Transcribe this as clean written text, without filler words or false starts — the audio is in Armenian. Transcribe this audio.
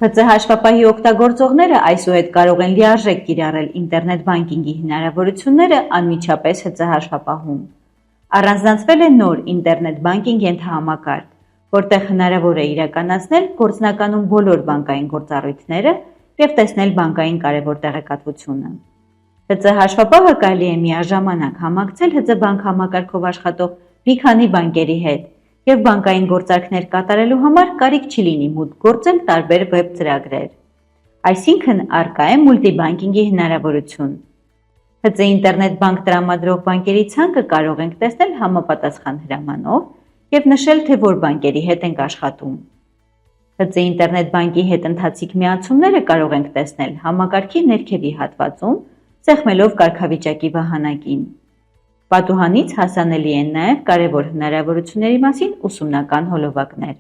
ՀԾ հաշվապահի օգտագործողները այսուհետ կարող են լիարժեք կիրառել ինտերնետ բանկինգի հնարավորությունները անմիջապես ՀԾ հաշվապահում։ Առանձնացվել է նոր ինտերնետ բանկինգ ենթահամակարգ, որտեղ հնարավոր է իրականացնել գործնականում բոլոր բանկային գործառույթները և տեսնել բանկային կարևոր տեղեկատվությունը։ ՀԾ հաշվապահը կարելի է միաժամանակ համակցել ՀԾ բանկ համակարգով աշխատող մի քանի բանկերի հետ և բանկային գործարքներ կատարելու համար կարիք չի լինի մուտք գործել տարբեր վեբ ծրագրեր։ Այսինքն առկա է մուլտիբանկինգի հնարավորություն։ ՀԾ ինտերնետ բանկ տրամադրող բանկերի ցանկը կարող ենք տեսնել համապատասխան հրամանով և նշել, թե որ բանկերի հետ ենք աշխատում։ ՀԾ ինտերնետ բանկի հետ ընթացիկ միացումները կարող ենք տեսնել համակարգի ներքևի հատվածում, սեղմելով կարգավիճակի վահանակին։ Պատուհանից հասանելի են նաև կարևոր հնարավորությունների մասին ուսումնական հոլովակներ։